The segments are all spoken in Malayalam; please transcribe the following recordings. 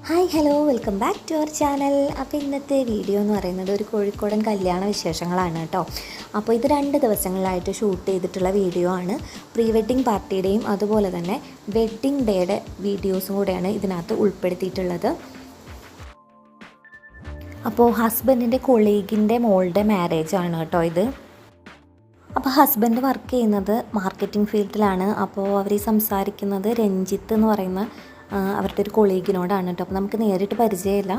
Hi hello welcome back to our channel. അപ്പോൾ ഇന്നത്തെ വീഡിയോ എന്ന് പറയുന്നത് ഒരു കോഴിക്കോടൻ കല്യാണ വിശേഷങ്ങളാണ് കേട്ടോ. അപ്പോൾ ഇത് 2 ദിവസങ്ങളിലായിട്ട് ഷൂട്ട് ചെയ്തിട്ടുള്ള വീഡിയോ ആണ്. പ്രീ വെഡ്ഡിങ് പാർട്ടിയുടെയും അതുപോലെ തന്നെ വെഡ്ഡിങ് ഡേയുടെ വീഡിയോസും കൂടെയാണ് ഇതിനകത്ത് ഉൾപ്പെടുത്തിയിട്ടുള്ളത്. അപ്പോൾ ഹസ്ബൻഡിൻ്റെ കൊളീഗിൻ്റെ മോളുടെ മാരേജ് ആണ് കേട്ടോ ഇത്. അപ്പോൾ ഹസ്ബൻഡ് വർക്ക് ചെയ്യുന്നത് മാർക്കറ്റിംഗ് ഫീൽഡിലാണ്. അപ്പോൾ അവർ സംസാരിക്കുന്നത് രഞ്ജിത്ത് എന്ന് പറയുന്ന അവരുടെ ഒരു കൊളീഗിനോടാണ് കേട്ടോ. അപ്പോൾ നമുക്ക് നേരിട്ട് പരിചയമില്ല,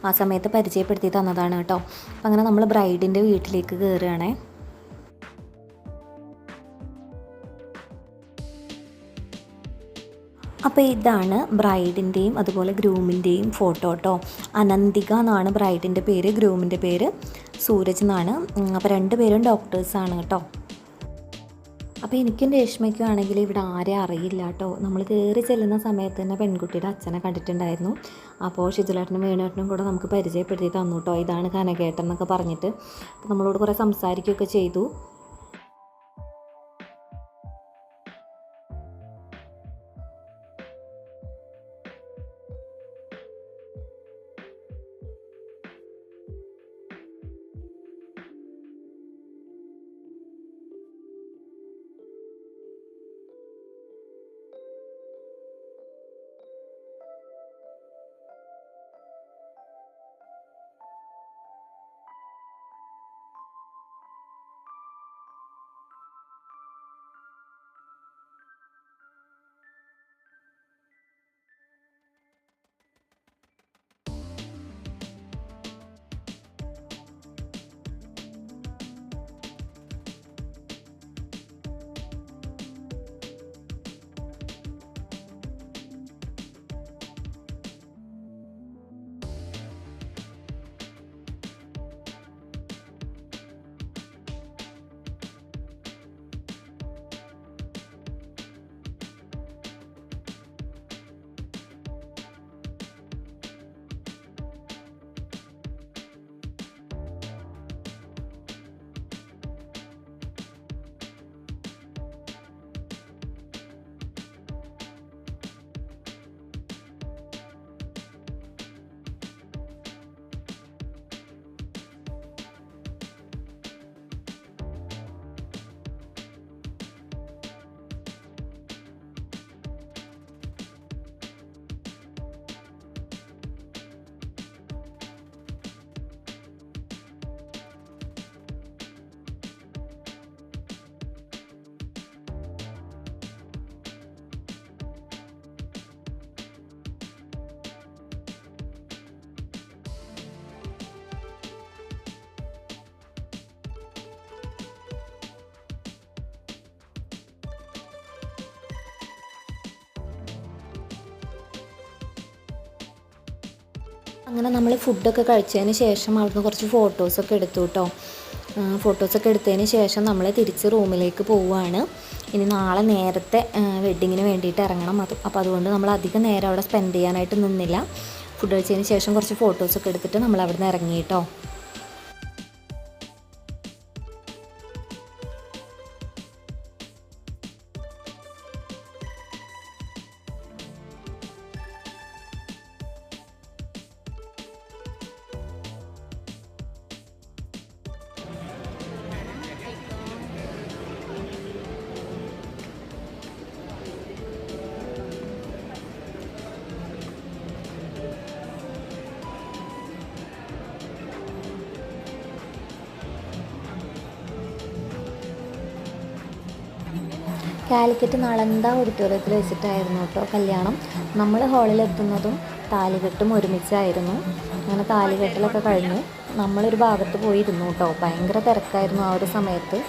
ആ സമയത്ത് പരിചയപ്പെടുത്തി തന്നതാണ് കേട്ടോ. അപ്പം അങ്ങനെ നമ്മൾ ബ്രൈഡിൻ്റെ വീട്ടിലേക്ക് കയറുകയാണേ. അപ്പോൾ ഇതാണ് ബ്രൈഡിൻ്റെയും അതുപോലെ ഗ്രൂമിൻ്റെയും ഫോട്ടോ കേട്ടോ. അനന്തിക എന്നാണ് ബ്രൈഡിൻ്റെ പേര്, ഗ്രൂമിൻ്റെ പേര് സൂരജ് എന്നാണ്. അപ്പോൾ 2 പേരും ഡോക്ടേഴ്സാണ് കേട്ടോ. അപ്പോൾ എനിക്കും രേഷ്മയ്ക്കും ആണെങ്കിൽ ഇവിടെ ആരെയും അറിയില്ല കേട്ടോ. നമ്മൾ കയറി ചെല്ലുന്ന സമയത്ത് തന്നെ പെൺകുട്ടിയുടെ അച്ഛനെ കണ്ടിട്ടുണ്ടായിരുന്നു. അപ്പോൾ ഷിജുലേട്ടനും വേണുവേട്ടനും കൂടെ നമുക്ക് പരിചയപ്പെടുത്തി തന്നു കേട്ടോ. ഇതാണ് കനകേട്ടൻ എന്നൊക്കെ പറഞ്ഞിട്ട്. അപ്പോൾ നമ്മളോട് കുറേ സംസാരിക്കുകയൊക്കെ ചെയ്തു. അങ്ങനെ നമ്മൾ ഫുഡൊക്കെ കഴിച്ചതിന് ശേഷം അവിടുന്ന് കുറച്ച് ഫോട്ടോസൊക്കെ എടുത്തു കേട്ടോ. ഫോട്ടോസൊക്കെ എടുത്തതിന് ശേഷം നമ്മൾ തിരിച്ച് റൂമിലേക്ക് പോവുകയാണ്. ഇനി നാളെ നേരത്തെ വെഡ്ഡിങ്ങിന് വേണ്ടിയിട്ട് ഇറങ്ങണം. അപ്പോൾ അതുകൊണ്ട് നമ്മൾ അധികം നേരം അവിടെ സ്പെൻഡ് ചെയ്യാനായിട്ട് നിന്നില്ല. ഫുഡ് കഴിച്ചതിന് ശേഷം കുറച്ച് ഫോട്ടോസൊക്കെ എടുത്തിട്ട് നമ്മൾ അവിടെ നിന്ന് ഇറങ്ങി കേട്ടോ. കാലിക്കറ്റ് നളന്ദ ഓഡിറ്റോറിയത്തിൽ വെച്ചിട്ടായിരുന്നു കേട്ടോ കല്യാണം. നമ്മൾ ഹാളിലെത്തുന്നതും താലികെട്ടും ഒരുമിച്ചായിരുന്നു. അങ്ങനെ താലികെട്ടിലൊക്കെ കഴിഞ്ഞു നമ്മളൊരു ഭാഗത്ത് പോയിരുന്നു കേട്ടോ. ഭയങ്കര തിരക്കായിരുന്നു ആ ഒരു സമയത്ത്.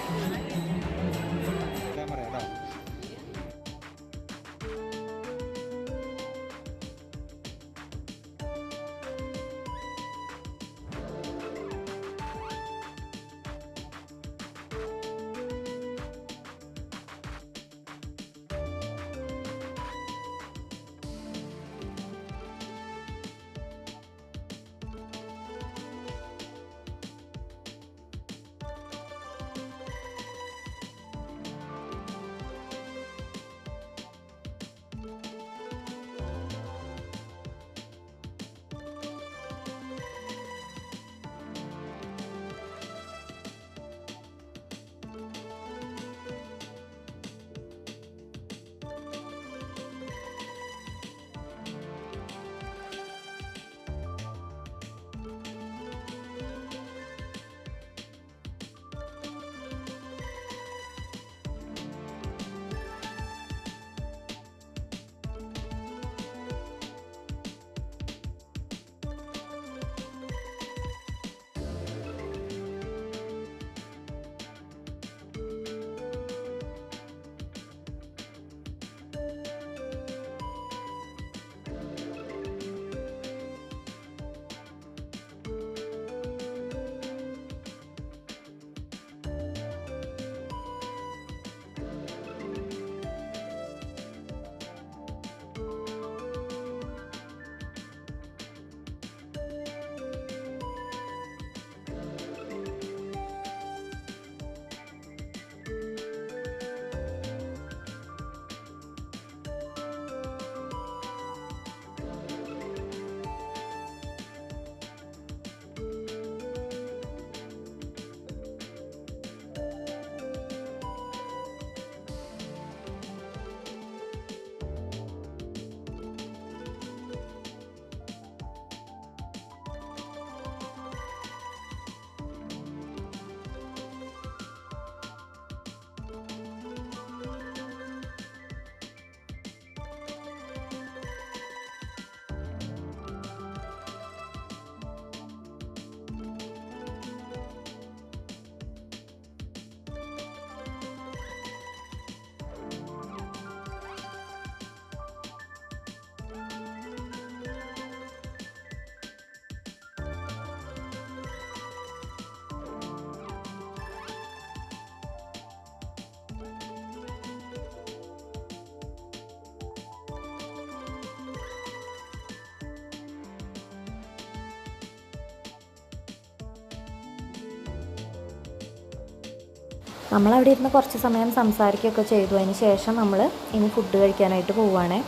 നമ്മളവിടെ ഇരുന്ന് കുറച്ച് സമയം സംസാരിക്കുകയൊക്കെ ചെയ്തു. അതിന് ശേഷം നമ്മൾ ഇനി ഫുഡ് കഴിക്കാനായിട്ട് പോവുകയാണേ.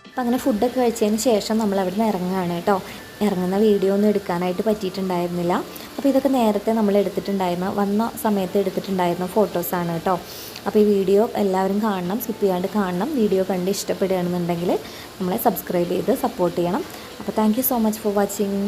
അപ്പം അങ്ങനെ ഫുഡൊക്കെ കഴിച്ചതിന് ശേഷം നമ്മൾ അവിടെ നിന്ന് ഇറങ്ങുകയാണ് കേട്ടോ. ഇറങ്ങുന്ന വീഡിയോ ഒന്നും എടുക്കാനായിട്ട് പറ്റിയിട്ടുണ്ടായിരുന്നില്ല. അപ്പോൾ ഇതൊക്കെ നേരത്തെ നമ്മൾ എടുത്തിട്ടുണ്ടായിരുന്ന വന്ന സമയത്ത് എടുത്തിട്ടുണ്ടായിരുന്ന ഫോട്ടോസാണ് കേട്ടോ. അപ്പോൾ ഈ വീഡിയോ എല്ലാവരും കാണണം, സ്കിപ്പ് ചെയ്യാണ്ട് കാണണം. വീഡിയോ കണ്ട് ഇഷ്ടപ്പെടുകയാണെന്നുണ്ടെങ്കിൽ നമ്മളെ സബ്സ്ക്രൈബ് ചെയ്ത് സപ്പോർട്ട് ചെയ്യണം. അപ്പോൾ thank you so much for watching.